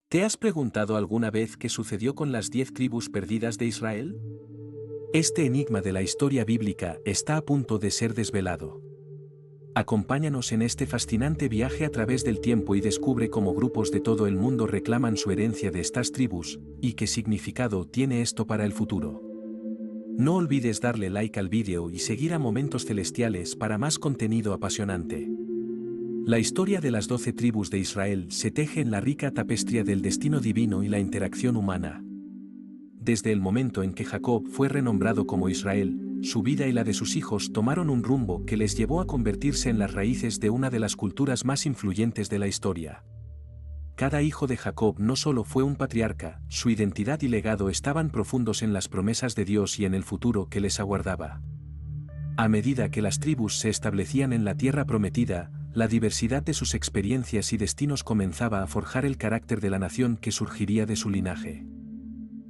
¿Te has preguntado alguna vez qué sucedió con las 10 tribus perdidas de Israel? Este enigma de la historia bíblica está a punto de ser desvelado. Acompáñanos en este fascinante viaje a través del tiempo y descubre cómo grupos de todo el mundo reclaman su herencia de estas tribus, y qué significado tiene esto para el futuro. No olvides darle like al vídeo y seguir a Momentos Celestiales para más contenido apasionante. La historia de las 12 tribus de Israel se teje en la rica tapestría del destino divino y la interacción humana. Desde el momento en que Jacob fue renombrado como Israel, su vida y la de sus hijos tomaron un rumbo que les llevó a convertirse en las raíces de una de las culturas más influyentes de la historia. Cada hijo de Jacob no solo fue un patriarca, su identidad y legado estaban profundos en las promesas de Dios y en el futuro que les aguardaba. A medida que las tribus se establecían en la tierra prometida, la diversidad de sus experiencias y destinos comenzaba a forjar el carácter de la nación que surgiría de su linaje.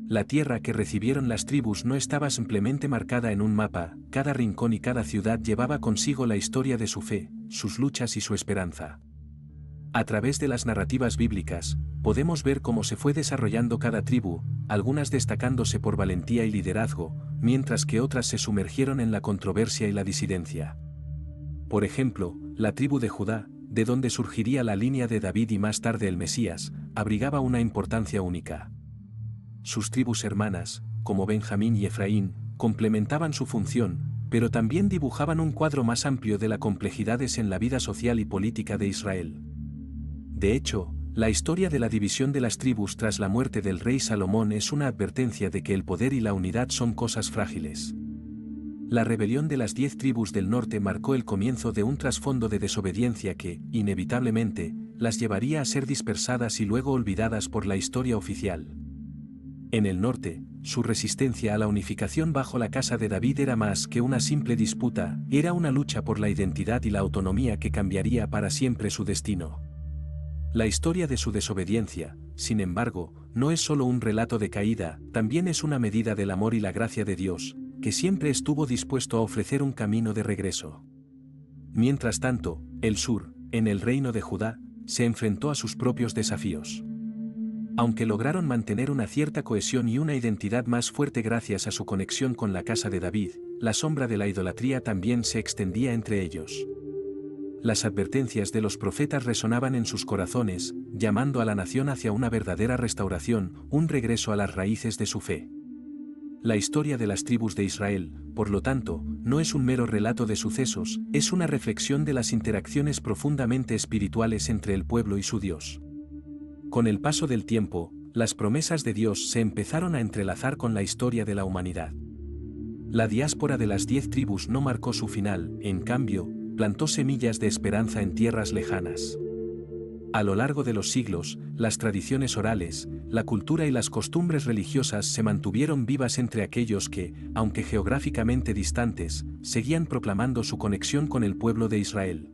La tierra que recibieron las tribus no estaba simplemente marcada en un mapa, cada rincón y cada ciudad llevaba consigo la historia de su fe, sus luchas y su esperanza. A través de las narrativas bíblicas, podemos ver cómo se fue desarrollando cada tribu, algunas destacándose por valentía y liderazgo, mientras que otras se sumergieron en la controversia y la disidencia. Por ejemplo, la tribu de Judá, de donde surgiría la línea de David y más tarde el Mesías, abrigaba una importancia única. Sus tribus hermanas, como Benjamín y Efraín, complementaban su función, pero también dibujaban un cuadro más amplio de las complejidades en la vida social y política de Israel. De hecho, la historia de la división de las tribus tras la muerte del rey Salomón es una advertencia de que el poder y la unidad son cosas frágiles. La rebelión de las 10 tribus del norte marcó el comienzo de un trasfondo de desobediencia que, inevitablemente, las llevaría a ser dispersadas y luego olvidadas por la historia oficial. En el norte, su resistencia a la unificación bajo la casa de David era más que una simple disputa, era una lucha por la identidad y la autonomía que cambiaría para siempre su destino. La historia de su desobediencia, sin embargo, no es solo un relato de caída, también es una medida del amor y la gracia de Dios, que siempre estuvo dispuesto a ofrecer un camino de regreso. Mientras tanto, el sur, en el reino de Judá, se enfrentó a sus propios desafíos. Aunque lograron mantener una cierta cohesión y una identidad más fuerte gracias a su conexión con la casa de David, la sombra de la idolatría también se extendía entre ellos. Las advertencias de los profetas resonaban en sus corazones, llamando a la nación hacia una verdadera restauración, un regreso a las raíces de su fe. La historia de las tribus de Israel, por lo tanto, no es un mero relato de sucesos, es una reflexión de las interacciones profundamente espirituales entre el pueblo y su Dios. Con el paso del tiempo, las promesas de Dios se empezaron a entrelazar con la historia de la humanidad. La diáspora de las 10 tribus no marcó su final, en cambio, plantó semillas de esperanza en tierras lejanas. A lo largo de los siglos, las tradiciones orales, la cultura y las costumbres religiosas se mantuvieron vivas entre aquellos que, aunque geográficamente distantes, seguían proclamando su conexión con el pueblo de Israel.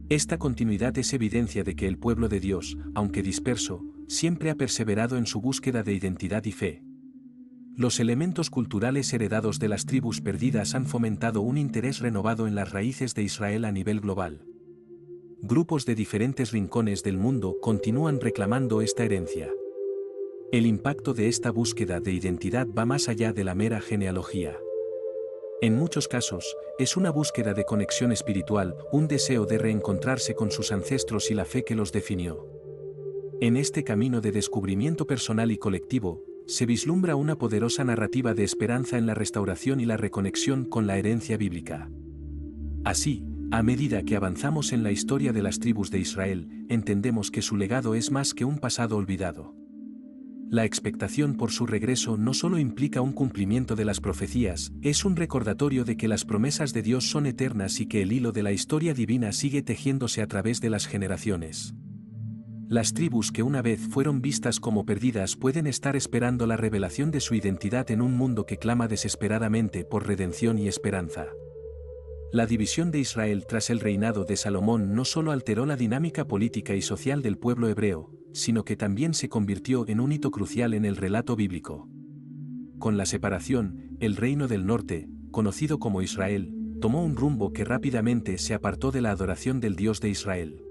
Esta continuidad es evidencia de que el pueblo de Dios, aunque disperso, siempre ha perseverado en su búsqueda de identidad y fe. Los elementos culturales heredados de las tribus perdidas han fomentado un interés renovado en las raíces de Israel a nivel global. Grupos de diferentes rincones del mundo continúan reclamando esta herencia. El impacto de esta búsqueda de identidad va más allá de la mera genealogía. En muchos casos, es una búsqueda de conexión espiritual, un deseo de reencontrarse con sus ancestros y la fe que los definió. En este camino de descubrimiento personal y colectivo, se vislumbra una poderosa narrativa de esperanza en la restauración y la reconexión con la herencia bíblica. Así, a medida que avanzamos en la historia de las tribus de Israel, entendemos que su legado es más que un pasado olvidado. La expectación por su regreso no solo implica un cumplimiento de las profecías, es un recordatorio de que las promesas de Dios son eternas y que el hilo de la historia divina sigue tejiéndose a través de las generaciones. Las tribus que una vez fueron vistas como perdidas pueden estar esperando la revelación de su identidad en un mundo que clama desesperadamente por redención y esperanza. La división de Israel tras el reinado de Salomón no solo alteró la dinámica política y social del pueblo hebreo, sino que también se convirtió en un hito crucial en el relato bíblico. Con la separación, el reino del norte, conocido como Israel, tomó un rumbo que rápidamente se apartó de la adoración del Dios de Israel.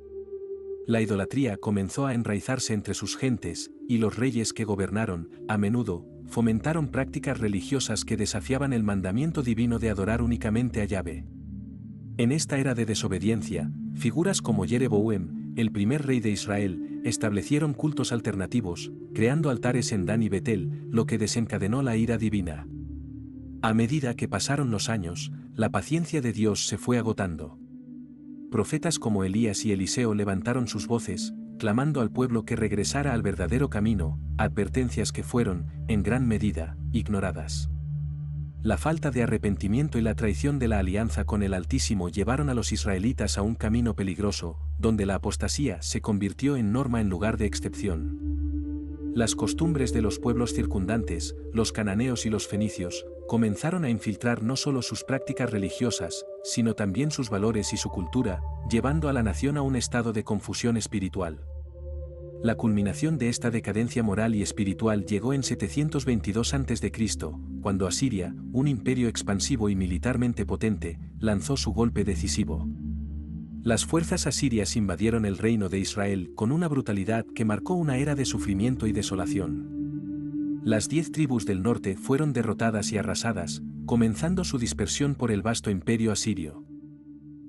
La idolatría comenzó a enraizarse entre sus gentes, y los reyes que gobernaron, a menudo, fomentaron prácticas religiosas que desafiaban el mandamiento divino de adorar únicamente a Yahvé. En esta era de desobediencia, figuras como Jeroboam, el primer rey de Israel, establecieron cultos alternativos, creando altares en Dan y Betel, lo que desencadenó la ira divina. A medida que pasaron los años, la paciencia de Dios se fue agotando. Profetas como Elías y Eliseo levantaron sus voces, clamando al pueblo que regresara al verdadero camino, advertencias que fueron, en gran medida, ignoradas. La falta de arrepentimiento y la traición de la alianza con el Altísimo llevaron a los israelitas a un camino peligroso, donde la apostasía se convirtió en norma en lugar de excepción. Las costumbres de los pueblos circundantes, los cananeos y los fenicios, comenzaron a infiltrar no solo sus prácticas religiosas, sino también sus valores y su cultura, llevando a la nación a un estado de confusión espiritual. La culminación de esta decadencia moral y espiritual llegó en 722 a.C., cuando Asiria, un imperio expansivo y militarmente potente, lanzó su golpe decisivo. Las fuerzas asirias invadieron el reino de Israel con una brutalidad que marcó una era de sufrimiento y desolación. Las 10 tribus del norte fueron derrotadas y arrasadas, comenzando su dispersión por el vasto imperio asirio.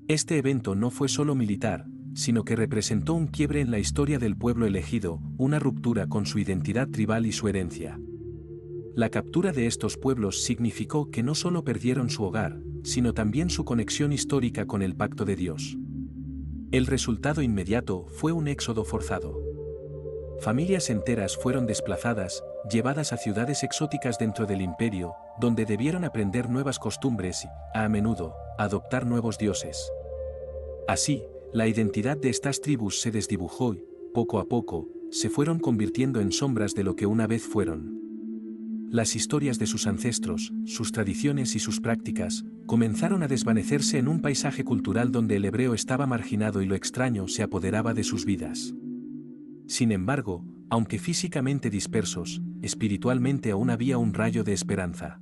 Este evento no fue solo militar, sino que representó un quiebre en la historia del pueblo elegido, una ruptura con su identidad tribal y su herencia. La captura de estos pueblos significó que no solo perdieron su hogar, sino también su conexión histórica con el pacto de Dios. El resultado inmediato fue un éxodo forzado. Familias enteras fueron desplazadas, llevadas a ciudades exóticas dentro del imperio, donde debieron aprender nuevas costumbres y, a menudo, adoptar nuevos dioses. Así, la identidad de estas tribus se desdibujó y, poco a poco, se fueron convirtiendo en sombras de lo que una vez fueron. Las historias de sus ancestros, sus tradiciones y sus prácticas, comenzaron a desvanecerse en un paisaje cultural donde el hebreo estaba marginado y lo extraño se apoderaba de sus vidas. Sin embargo, aunque físicamente dispersos, espiritualmente aún había un rayo de esperanza.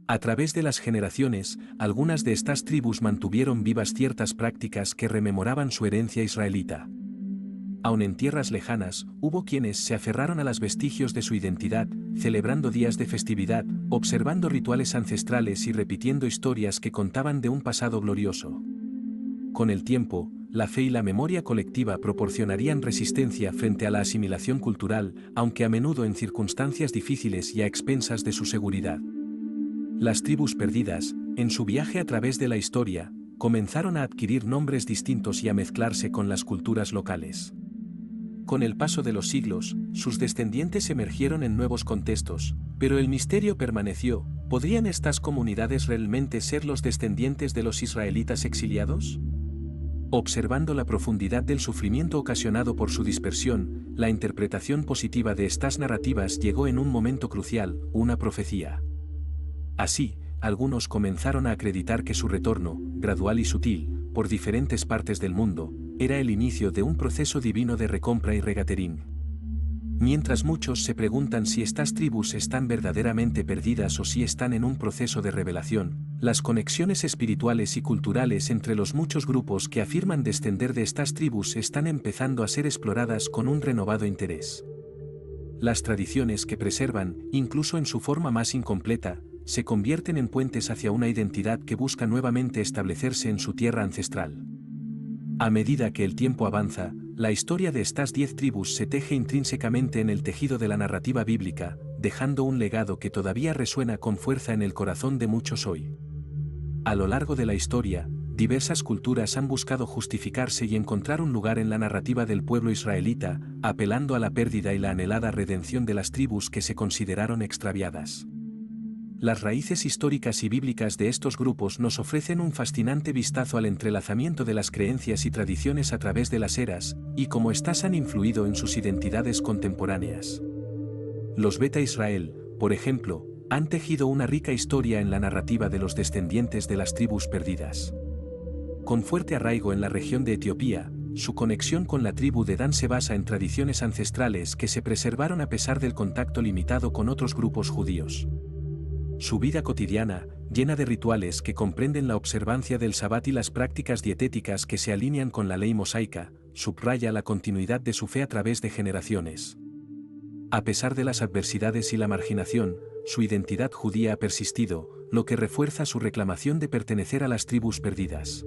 A través de las generaciones, algunas de estas tribus mantuvieron vivas ciertas prácticas que rememoraban su herencia israelita. Aun en tierras lejanas, hubo quienes se aferraron a los vestigios de su identidad, celebrando días de festividad, observando rituales ancestrales y repitiendo historias que contaban de un pasado glorioso. Con el tiempo, la fe y la memoria colectiva proporcionarían resistencia frente a la asimilación cultural, aunque a menudo en circunstancias difíciles y a expensas de su seguridad. Las tribus perdidas, en su viaje a través de la historia, comenzaron a adquirir nombres distintos y a mezclarse con las culturas locales. Con el paso de los siglos, sus descendientes emergieron en nuevos contextos, pero el misterio permaneció. ¿Podrían estas comunidades realmente ser los descendientes de los israelitas exiliados? Observando la profundidad del sufrimiento ocasionado por su dispersión, la interpretación positiva de estas narrativas llegó en un momento crucial, una profecía. Así, algunos comenzaron a acreditar que su retorno, gradual y sutil, por diferentes partes del mundo, era el inicio de un proceso divino de recompra y regaterín. Mientras muchos se preguntan si estas tribus están verdaderamente perdidas o si están en un proceso de revelación, las conexiones espirituales y culturales entre los muchos grupos que afirman descender de estas tribus están empezando a ser exploradas con un renovado interés. Las tradiciones que preservan, incluso en su forma más incompleta, se convierten en puentes hacia una identidad que busca nuevamente establecerse en su tierra ancestral. A medida que el tiempo avanza, la historia de estas 10 tribus se teje intrínsecamente en el tejido de la narrativa bíblica, dejando un legado que todavía resuena con fuerza en el corazón de muchos hoy. A lo largo de la historia, diversas culturas han buscado justificarse y encontrar un lugar en la narrativa del pueblo israelita, apelando a la pérdida y la anhelada redención de las tribus que se consideraron extraviadas. Las raíces históricas y bíblicas de estos grupos nos ofrecen un fascinante vistazo al entrelazamiento de las creencias y tradiciones a través de las eras, y cómo éstas han influido en sus identidades contemporáneas. Los Beta Israel, por ejemplo, han tejido una rica historia en la narrativa de los descendientes de las tribus perdidas. Con fuerte arraigo en la región de Etiopía, su conexión con la tribu de Dan se basa en tradiciones ancestrales que se preservaron a pesar del contacto limitado con otros grupos judíos. Su vida cotidiana, llena de rituales que comprenden la observancia del Sabbat y las prácticas dietéticas que se alinean con la ley mosaica, subraya la continuidad de su fe a través de generaciones. A pesar de las adversidades y la marginación, su identidad judía ha persistido, lo que refuerza su reclamación de pertenecer a las tribus perdidas.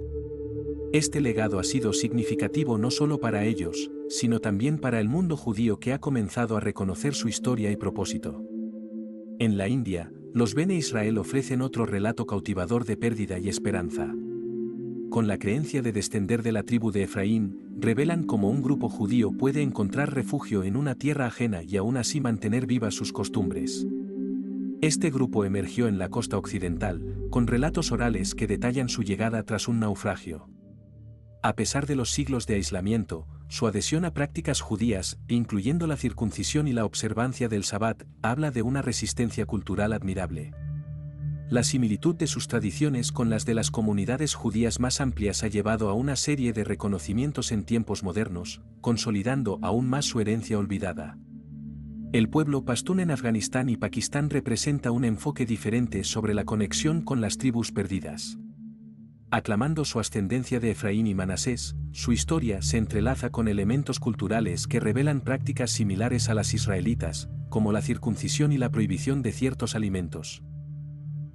Este legado ha sido significativo no solo para ellos, sino también para el mundo judío que ha comenzado a reconocer su historia y propósito. En la India, los Bene Israel ofrecen otro relato cautivador de pérdida y esperanza. Con la creencia de descender de la tribu de Efraín, revelan cómo un grupo judío puede encontrar refugio en una tierra ajena y aún así mantener vivas sus costumbres. Este grupo emergió en la costa occidental, con relatos orales que detallan su llegada tras un naufragio. A pesar de los siglos de aislamiento, su adhesión a prácticas judías, incluyendo la circuncisión y la observancia del Sabbat, habla de una resistencia cultural admirable. La similitud de sus tradiciones con las de las comunidades judías más amplias ha llevado a una serie de reconocimientos en tiempos modernos, consolidando aún más su herencia olvidada. El pueblo pastún en Afganistán y Pakistán representa un enfoque diferente sobre la conexión con las tribus perdidas. Aclamando su ascendencia de Efraín y Manasés, su historia se entrelaza con elementos culturales que revelan prácticas similares a las israelitas, como la circuncisión y la prohibición de ciertos alimentos.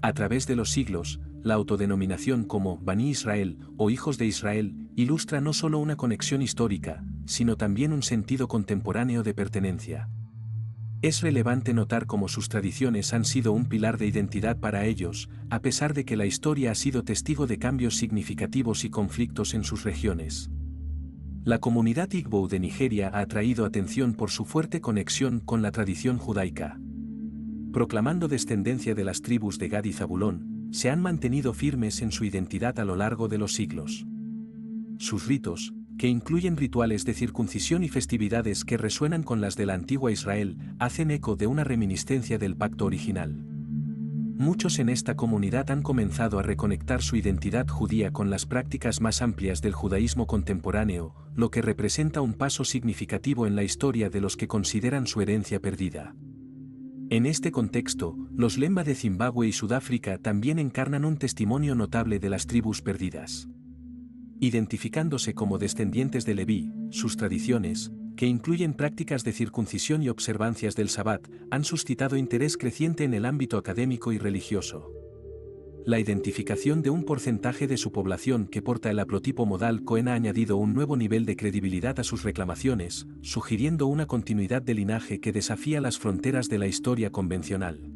A través de los siglos, la autodenominación como Bani Israel o Hijos de Israel ilustra no solo una conexión histórica, sino también un sentido contemporáneo de pertenencia. Es relevante notar cómo sus tradiciones han sido un pilar de identidad para ellos, a pesar de que la historia ha sido testigo de cambios significativos y conflictos en sus regiones. La comunidad Igbo de Nigeria ha atraído atención por su fuerte conexión con la tradición judaica. Proclamando descendencia de las tribus de Gad y Zabulón, se han mantenido firmes en su identidad a lo largo de los siglos. Sus ritos, que incluyen rituales de circuncisión y festividades que resuenan con las de la antigua Israel, hacen eco de una reminiscencia del pacto original. Muchos en esta comunidad han comenzado a reconectar su identidad judía con las prácticas más amplias del judaísmo contemporáneo, lo que representa un paso significativo en la historia de los que consideran su herencia perdida. En este contexto, los Lemba de Zimbabue y Sudáfrica también encarnan un testimonio notable de las tribus perdidas. Identificándose como descendientes de Leví, sus tradiciones, que incluyen prácticas de circuncisión y observancias del Sabbat, han suscitado interés creciente en el ámbito académico y religioso. La identificación de un porcentaje de su población que porta el haplotipo modal Cohen ha añadido un nuevo nivel de credibilidad a sus reclamaciones, sugiriendo una continuidad de linaje que desafía las fronteras de la historia convencional.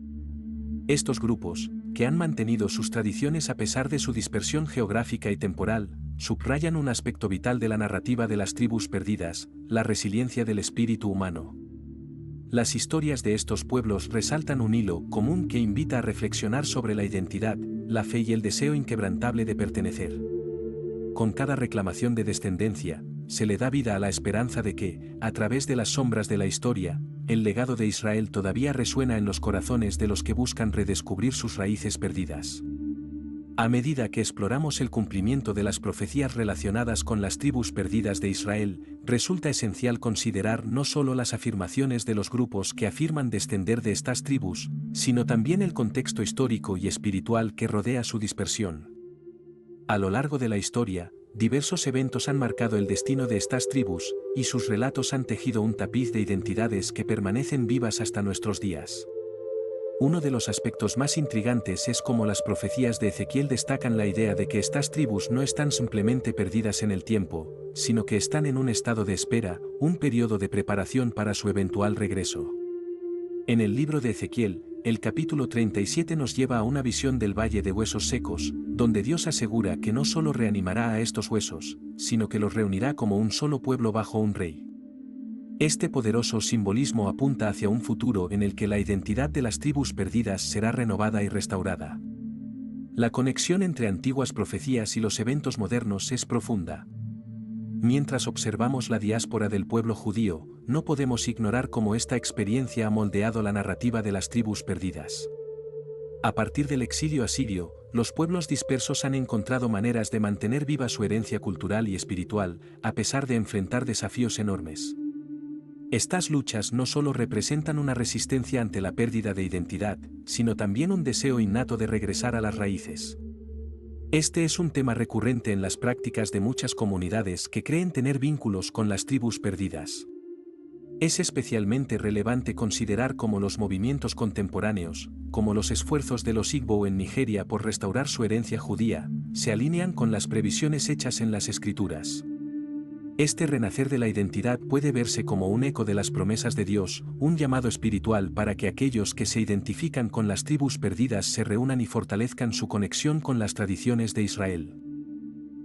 Estos grupos, que han mantenido sus tradiciones a pesar de su dispersión geográfica y temporal, subrayan un aspecto vital de la narrativa de las tribus perdidas, la resiliencia del espíritu humano. Las historias de estos pueblos resaltan un hilo común que invita a reflexionar sobre la identidad, la fe y el deseo inquebrantable de pertenecer. Con cada reclamación de descendencia, se le da vida a la esperanza de que, a través de las sombras de la historia, el legado de Israel todavía resuena en los corazones de los que buscan redescubrir sus raíces perdidas. A medida que exploramos el cumplimiento de las profecías relacionadas con las tribus perdidas de Israel, resulta esencial considerar no solo las afirmaciones de los grupos que afirman descender de estas tribus, sino también el contexto histórico y espiritual que rodea su dispersión. A lo largo de la historia, diversos eventos han marcado el destino de estas tribus, y sus relatos han tejido un tapiz de identidades que permanecen vivas hasta nuestros días. Uno de los aspectos más intrigantes es cómo las profecías de Ezequiel destacan la idea de que estas tribus no están simplemente perdidas en el tiempo, sino que están en un estado de espera, un periodo de preparación para su eventual regreso. En el libro de Ezequiel, el capítulo 37 nos lleva a una visión del valle de huesos secos, donde Dios asegura que no solo reanimará a estos huesos, sino que los reunirá como un solo pueblo bajo un rey. Este poderoso simbolismo apunta hacia un futuro en el que la identidad de las tribus perdidas será renovada y restaurada. La conexión entre antiguas profecías y los eventos modernos es profunda. Mientras observamos la diáspora del pueblo judío, no podemos ignorar cómo esta experiencia ha moldeado la narrativa de las tribus perdidas. A partir del exilio asirio, los pueblos dispersos han encontrado maneras de mantener viva su herencia cultural y espiritual, a pesar de enfrentar desafíos enormes. Estas luchas no solo representan una resistencia ante la pérdida de identidad, sino también un deseo innato de regresar a las raíces. Este es un tema recurrente en las prácticas de muchas comunidades que creen tener vínculos con las tribus perdidas. Es especialmente relevante considerar cómo los movimientos contemporáneos, como los esfuerzos de los Igbo en Nigeria por restaurar su herencia judía, se alinean con las previsiones hechas en las Escrituras. Este renacer de la identidad puede verse como un eco de las promesas de Dios, un llamado espiritual para que aquellos que se identifican con las tribus perdidas se reúnan y fortalezcan su conexión con las tradiciones de Israel.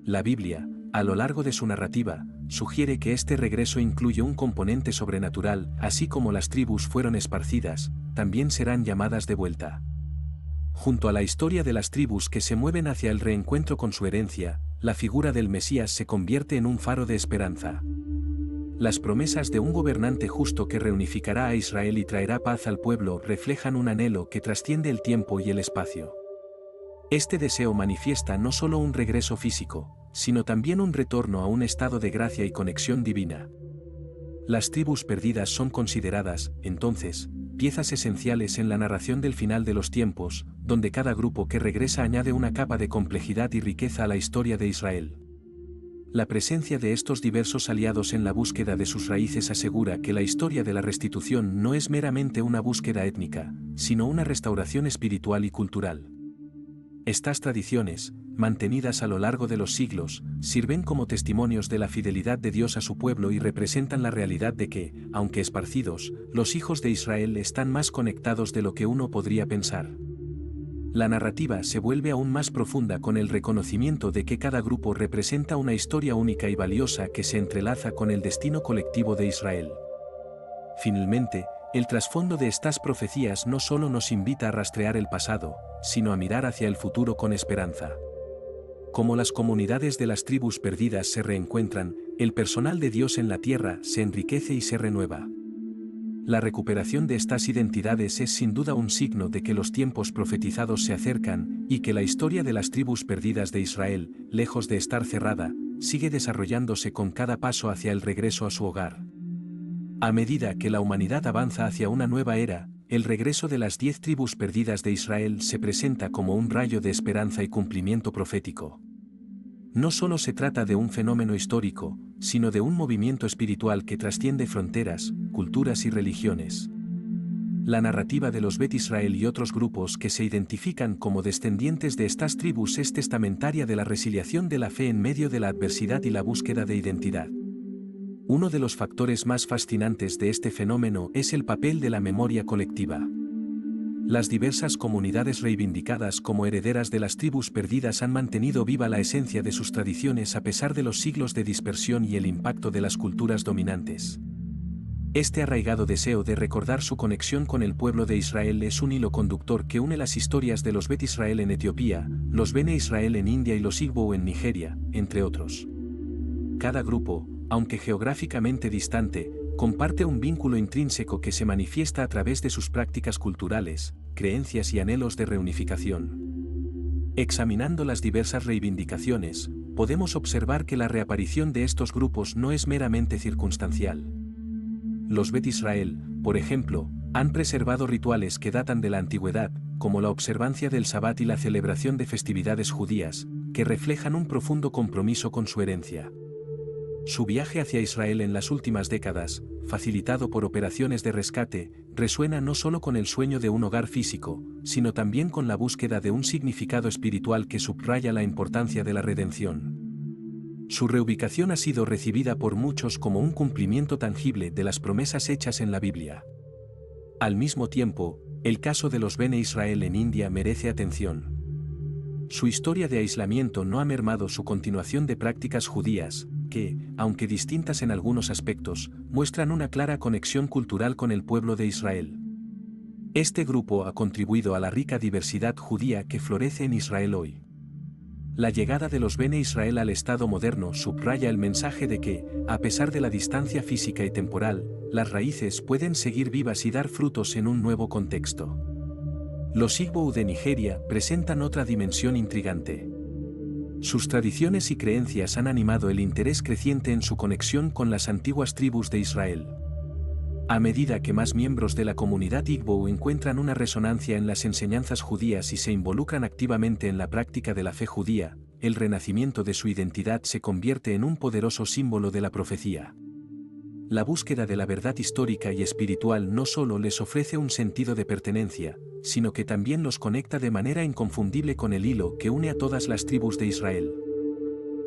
La Biblia, a lo largo de su narrativa, sugiere que este regreso incluye un componente sobrenatural, así como las tribus fueron esparcidas, también serán llamadas de vuelta. Junto a la historia de las tribus que se mueven hacia el reencuentro con su herencia, la figura del Mesías se convierte en un faro de esperanza. Las promesas de un gobernante justo que reunificará a Israel y traerá paz al pueblo reflejan un anhelo que trasciende el tiempo y el espacio. Este deseo manifiesta no solo un regreso físico, sino también un retorno a un estado de gracia y conexión divina. Las tribus perdidas son consideradas, entonces, piezas esenciales en la narración del final de los tiempos, donde cada grupo que regresa añade una capa de complejidad y riqueza a la historia de Israel. La presencia de estos diversos aliados en la búsqueda de sus raíces asegura que la historia de la restitución no es meramente una búsqueda étnica, sino una restauración espiritual y cultural. Estas tradiciones, mantenidas a lo largo de los siglos, sirven como testimonios de la fidelidad de Dios a su pueblo y representan la realidad de que, aunque esparcidos, los hijos de Israel están más conectados de lo que uno podría pensar. La narrativa se vuelve aún más profunda con el reconocimiento de que cada grupo representa una historia única y valiosa que se entrelaza con el destino colectivo de Israel. Finalmente, el trasfondo de estas profecías no solo nos invita a rastrear el pasado, sino a mirar hacia el futuro con esperanza. Como las comunidades de las tribus perdidas se reencuentran, el personal de Dios en la tierra se enriquece y se renueva. La recuperación de estas identidades es sin duda un signo de que los tiempos profetizados se acercan, y que la historia de las tribus perdidas de Israel, lejos de estar cerrada, sigue desarrollándose con cada paso hacia el regreso a su hogar. A medida que la humanidad avanza hacia una nueva era, el regreso de las 10 tribus perdidas de Israel se presenta como un rayo de esperanza y cumplimiento profético. No solo se trata de un fenómeno histórico, sino de un movimiento espiritual que trasciende fronteras, culturas y religiones. La narrativa de los Bet Israel y otros grupos que se identifican como descendientes de estas tribus es testamentaria de la resiliación de la fe en medio de la adversidad y la búsqueda de identidad. Uno de los factores más fascinantes de este fenómeno es el papel de la memoria colectiva. Las diversas comunidades reivindicadas como herederas de las tribus perdidas han mantenido viva la esencia de sus tradiciones a pesar de los siglos de dispersión y el impacto de las culturas dominantes. Este arraigado deseo de recordar su conexión con el pueblo de Israel es un hilo conductor que une las historias de los Bet Israel en Etiopía, los Bene Israel en India y los Igbo en Nigeria, entre otros. Cada grupo, aunque geográficamente distante, comparte un vínculo intrínseco que se manifiesta a través de sus prácticas culturales, creencias y anhelos de reunificación. Examinando las diversas reivindicaciones, podemos observar que la reaparición de estos grupos no es meramente circunstancial. Los Bet Israel, por ejemplo, han preservado rituales que datan de la antigüedad, como la observancia del Sabbat y la celebración de festividades judías, que reflejan un profundo compromiso con su herencia. Su viaje hacia Israel en las últimas décadas, facilitado por operaciones de rescate, resuena no solo con el sueño de un hogar físico, sino también con la búsqueda de un significado espiritual que subraya la importancia de la redención. Su reubicación ha sido recibida por muchos como un cumplimiento tangible de las promesas hechas en la Biblia. Al mismo tiempo, el caso de los Bene Israel en India merece atención. Su historia de aislamiento no ha mermado su continuación de prácticas judías, que, aunque distintas en algunos aspectos, muestran una clara conexión cultural con el pueblo de Israel. Este grupo ha contribuido a la rica diversidad judía que florece en Israel hoy. La llegada de los Bene Israel al Estado moderno subraya el mensaje de que, a pesar de la distancia física y temporal, las raíces pueden seguir vivas y dar frutos en un nuevo contexto. Los Igbo de Nigeria presentan otra dimensión intrigante. Sus tradiciones y creencias han animado el interés creciente en su conexión con las antiguas tribus de Israel. A medida que más miembros de la comunidad Igbo encuentran una resonancia en las enseñanzas judías y se involucran activamente en la práctica de la fe judía, el renacimiento de su identidad se convierte en un poderoso símbolo de la profecía. La búsqueda de la verdad histórica y espiritual no solo les ofrece un sentido de pertenencia, sino que también los conecta de manera inconfundible con el hilo que une a todas las tribus de Israel.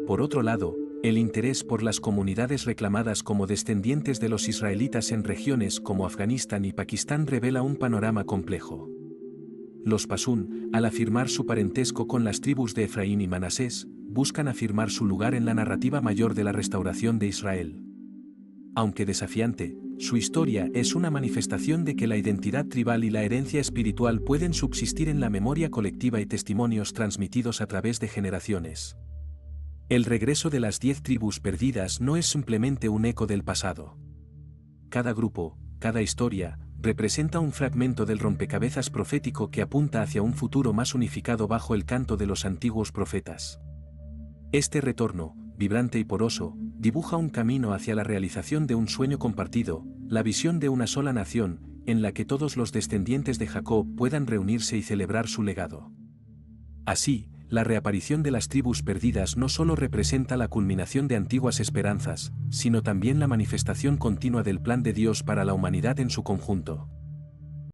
Por otro lado, el interés por las comunidades reclamadas como descendientes de los israelitas en regiones como Afganistán y Pakistán revela un panorama complejo. Los Pasún, al afirmar su parentesco con las tribus de Efraín y Manasés, buscan afirmar su lugar en la narrativa mayor de la restauración de Israel. Aunque desafiante, su historia es una manifestación de que la identidad tribal y la herencia espiritual pueden subsistir en la memoria colectiva y testimonios transmitidos a través de generaciones. El regreso de las 10 tribus perdidas no es simplemente un eco del pasado. Cada grupo, cada historia, representa un fragmento del rompecabezas profético que apunta hacia un futuro más unificado bajo el canto de los antiguos profetas. Este retorno, vibrante y poroso, dibuja un camino hacia la realización de un sueño compartido, la visión de una sola nación, en la que todos los descendientes de Jacob puedan reunirse y celebrar su legado. Así, la reaparición de las tribus perdidas no solo representa la culminación de antiguas esperanzas, sino también la manifestación continua del plan de Dios para la humanidad en su conjunto.